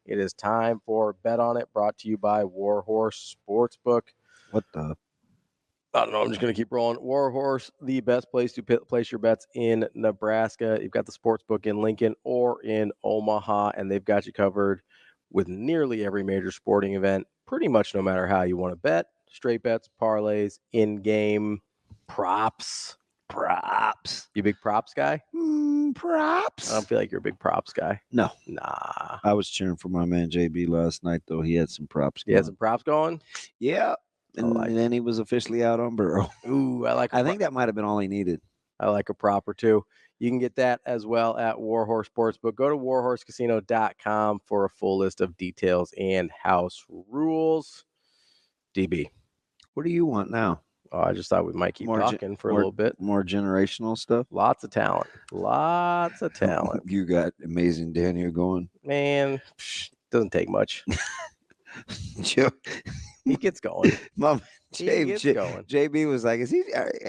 It is time for Bet On It, brought to you by Warhorse Sportsbook. What the? I don't know. I'm just going to keep rolling. Warhorse, the best place to place your bets in Nebraska. You've got the sportsbook in Lincoln or in Omaha, and they've got you covered with nearly every major sporting event, pretty much no matter how you want to bet. Straight bets, parlays, in-game props. You a big props guy? Props. I don't feel like you're a big props guy. No. Nah. I was cheering for my man JB last night, though. He had some props He had some props going? Yeah. And then he was officially out on Burrow. Ooh, I think that might have been all he needed. I like a prop or two. You can get that as well at Warhorse Sportsbook. Go to warhorsecasino.com for a full list of details and house rules. DB. What do you want now? Oh, I just thought we might keep talking for a little bit. More generational stuff? Lots of talent. You got Amazing Daniel going. Man, doesn't take much. Joe. He gets going. Mom, going. JB was like,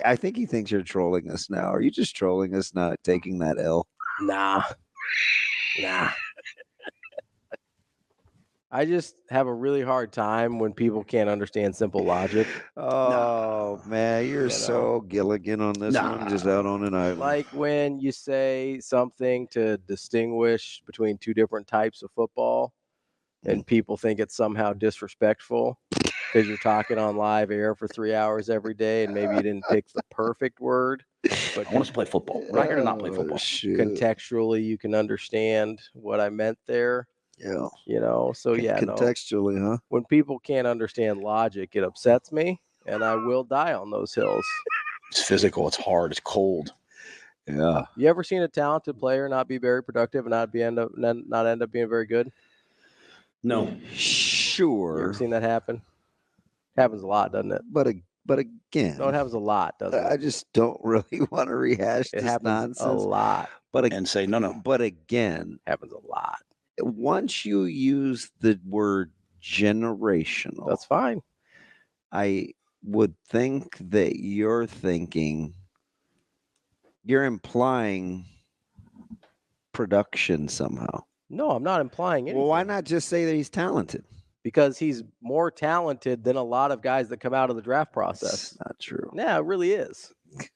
I think he thinks you're trolling us now. Are you just trolling us, not taking that L? Nah. I just have a really hard time when people can't understand simple logic. Oh, man, you're so Gilligan on this one, just out on an island. Like when you say something to distinguish between two different types of football, and people think it's somehow disrespectful because you're talking on live air for 3 hours every day, and maybe you didn't pick the perfect word. But I want us to play football. We're not here to not play football. Contextually, you can understand what I meant there. Yeah. Contextually, huh? When people can't understand logic, it upsets me, and I will die on those hills. It's physical. It's hard. It's cold. Yeah. You ever seen a talented player not be very productive and not end up being very good? No. Sure. You ever seen that happen? Happens a lot, doesn't it? But again, no, it happens a lot, doesn't it? I just don't really want to rehash this happens nonsense. A lot. And say no. But again, happens a lot. Once you use the word generational, that's fine. I would think that you're implying production somehow. No, I'm not implying anything. Well, why not just say that he's talented? Because he's more talented than a lot of guys that come out of the draft process. That's not true. Yeah, it really is. Okay.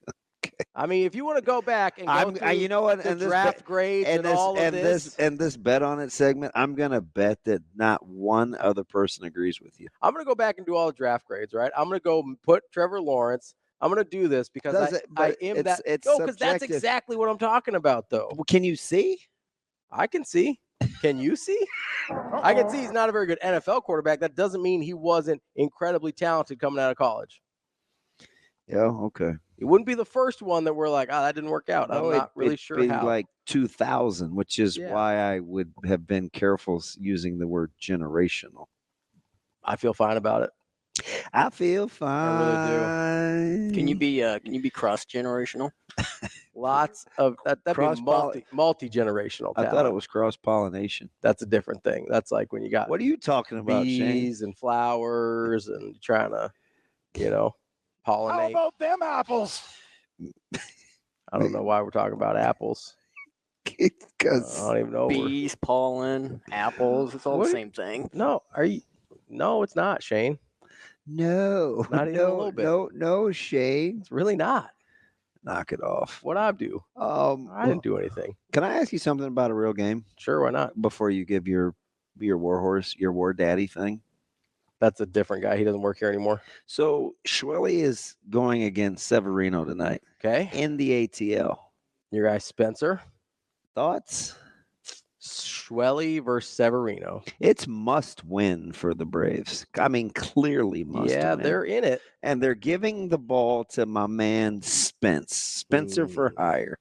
I mean, if you want to go back and go through the draft grades and all of this. And this Bet On It segment, I'm going to bet that not one other person agrees with you. I'm going to go back and do all the draft grades, right? I'm going to go put Trevor Lawrence. I'm going to do this because because that's exactly what I'm talking about, though. Well, can you see? I can see. Can you see? I can see he's not a very good NFL quarterback. That doesn't mean he wasn't incredibly talented coming out of college. Yeah, okay. It wouldn't be the first one that we're like, that didn't work out. I'm not really sure how. Like 2000, which is why I would have been careful using the word generational. I feel fine about it. I feel fine. I really do. Can you be cross-generational? Lots of that'd be multi-generational. I thought it was cross-pollination. That's a different thing. That's like when you got what are you talking about? Bees Shane? And flowers and trying to, pollinate. How about them apples? I don't know why we're talking about apples. Because I don't even know. Bees, pollen, apples. It's all the same thing. No, No, it's not, Shane. No, not even a little bit. No, Shane. It's really not. Knock it off. What'd I do? I didn't do anything. Can I ask you something about a real game? Sure, why not? Before you give your warhorse, your war daddy thing. That's a different guy. He doesn't work here anymore. So Schwelly is going against Severino tonight. Okay. In the ATL. Your guy Spencer. Thoughts? Schwelly versus Severino. It's must win for the Braves. I mean, clearly must win. Yeah, they're in it. And they're giving the ball to my man Spencer for hire.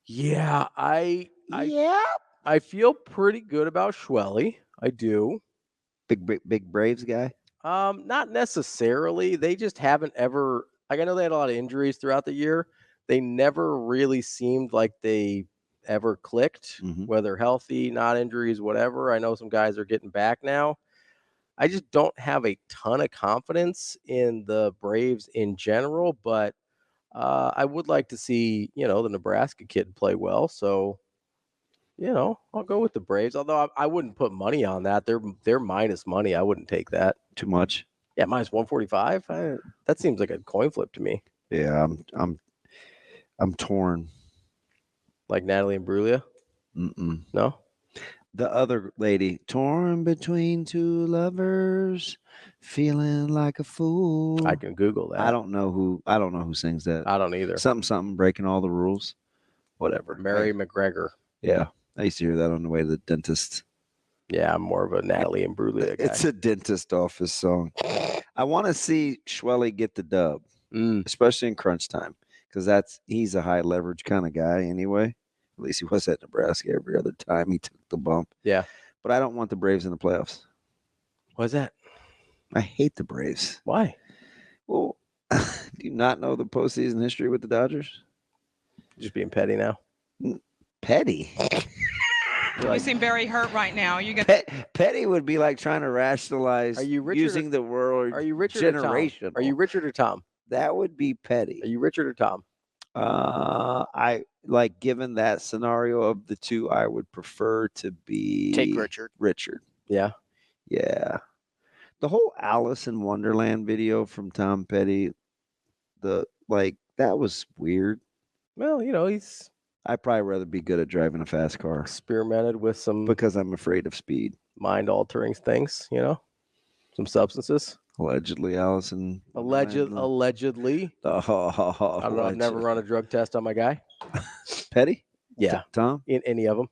Yeah, I feel pretty good about Schwelly. I do. Big Braves guy? Not necessarily. They just haven't ever I know they had a lot of injuries throughout the year. They never really seemed like they ever clicked, whether healthy, not injuries, whatever. I know some guys are getting back now. I just don't have a ton of confidence in the Braves in general, but I would like to see, the Nebraska kid play well. So, I'll go with the Braves. Although I wouldn't put money on that. They're minus money. I wouldn't take that. Too much. Yeah, minus 145. That seems like a coin flip to me. Yeah, I'm torn. Like Natalie Imbruglia? Mm-mm. No. The other lady, torn between two lovers, feeling like a fool. I can Google that. I don't know who sings that. I don't either. Something breaking all the rules. Whatever. Mary McGregor. Yeah, I used to hear that on the way to the dentist. Yeah, I'm more of a Natalie Imbruglia guy. It's a dentist office song. I want to see Schwelly get the dub, especially in crunch time, because he's a high leverage kind of guy anyway. At least he was at Nebraska every other time he took the bump. Yeah. But I don't want the Braves in the playoffs. What's that? I hate the Braves. Why? Well, do you not know the postseason history with the Dodgers? Just being petty now. Petty. You seem very hurt right now. Petty would be like trying to rationalize using the word generation. Are you Richard or Tom? That would be petty. Are you Richard or Tom? I like, given that scenario of the two, I would prefer to be Take Richard. Richard. Yeah. Yeah. The whole Alice in Wonderland video from Tom Petty, that was weird. Well, I'd probably rather be good at driving a fast car. Experimented with some because I'm afraid of speed. Mind-altering things, some substances. Allegedly, Allison. Allegedly. I don't know. I've never run a drug test on my guy. Petty? Yeah. Tom? In any of them.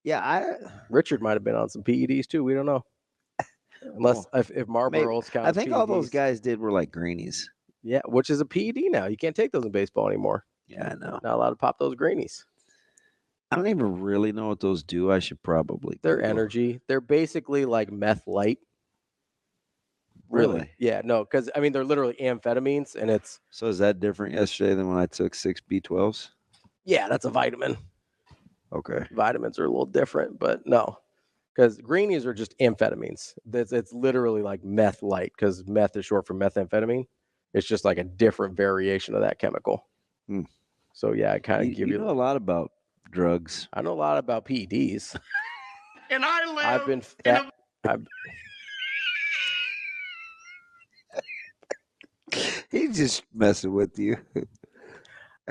Yeah. Richard might have been on some PEDs too. We don't know. Unless if Marlboro's count. I think PEDs. all those guys did were like greenies. Yeah, which is a PED now. You can't take those in baseball anymore. Yeah, I know. Not allowed to pop those greenies. I don't even really know what those do. I should probably. They're energy. They're basically like meth light. Really? Yeah, no, because they're literally amphetamines, and it's. So is that different yesterday than when I took 6 B12s? Yeah, that's a vitamin. Okay. Vitamins are a little different, but no, because greenies are just amphetamines. It's literally like meth light, because meth is short for methamphetamine. It's just like a different variation of that chemical. So yeah, I kind of give you. You know a lot about drugs. I know a lot about PEDs. And I live. I've been fat. He's just messing with you.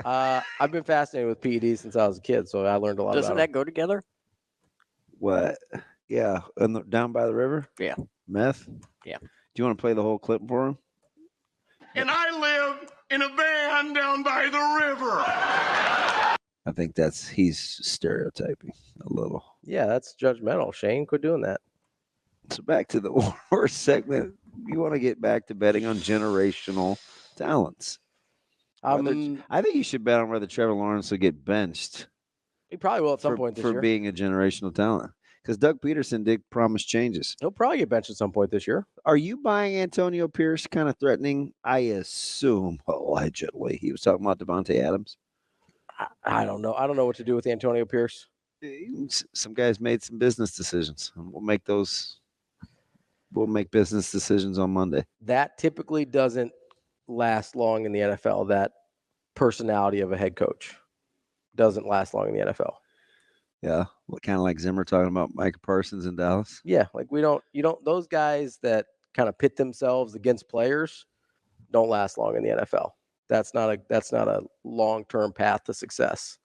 I've been fascinated with PEDs since I was a kid, so I learned a lot. Doesn't about that go together? What? Yeah, down by the river. Yeah. Meth. Yeah. Do you want to play the whole clip for him? And I live in a van down by the river. I think he's stereotyping a little. Yeah, that's judgmental. Shane, quit doing that. So back to the horse segment. You want to get back to betting on generational talents. I think you should bet on whether Trevor Lawrence will get benched. He probably will at some point this year. For being a generational talent. Because Doug Peterson did promise changes. He'll probably get benched at some point this year. Are you buying Antonio Pierce kind of threatening? I assume, allegedly, he was talking about Devontae Adams. I don't know. I don't know what to do with Antonio Pierce. Some guys made some business decisions. We'll make business decisions on Monday. That typically doesn't last long in the NFL. That personality of a head coach doesn't last long in the NFL. Yeah, kind of like Zimmer talking about Micah Parsons in Dallas. Yeah, like those guys that kind of pit themselves against players don't last long in the NFL. That's not a long-term path to success.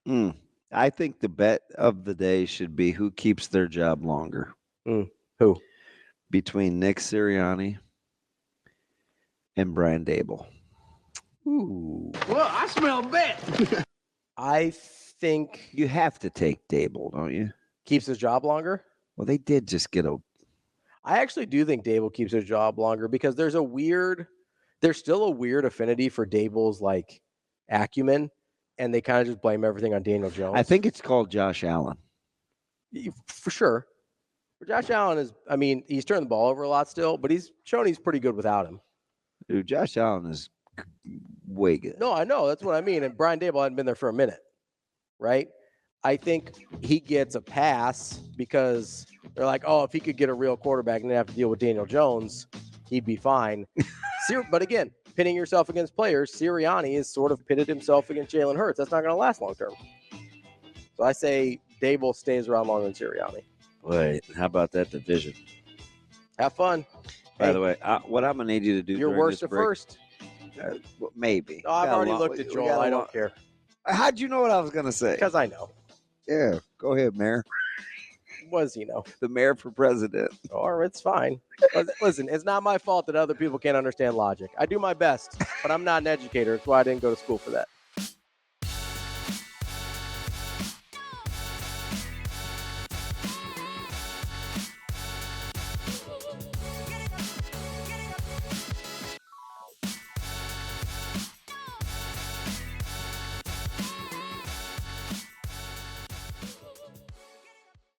I think the bet of the day should be who keeps their job longer. Who? Between Nick Sirianni and Brian Daboll. Ooh. Well, I smell a bet. I think you have to take Daboll, don't you? Keeps his job longer? Well, they did just get I actually do think Daboll keeps his job longer because there's still a weird affinity for Daboll's like acumen, and they kind of just blame everything on Daniel Jones. I think it's called Josh Allen. For sure. But Josh Allen he's turned the ball over a lot still, but he's shown he's pretty good without him. Dude, Josh Allen is way good. No, I know. That's what I mean. And Brian Daboll hadn't been there for a minute, right? I think he gets a pass because they're like, oh, if he could get a real quarterback and didn't have to deal with Daniel Jones, he'd be fine. But again, pitting yourself against players, Sirianni has sort of pitted himself against Jalen Hurts. That's not going to last long term. So I say Dable stays around longer than Sirianni. Wait, how about that division? Have fun. By Hey, the way, what I'm gonna need you to do. You're during worst this at break, first. maybe. Oh, I've Got a already long- looked at we Joel. got a I long- don't care How'd you know what I was gonna say? because I know. Yeah, go ahead, Mayor. What does he know? The mayor for president. Or it's fine. But listen, it's not my fault that other people can't understand logic. I do my best, but I'm not an educator. That's why I didn't go to school for that.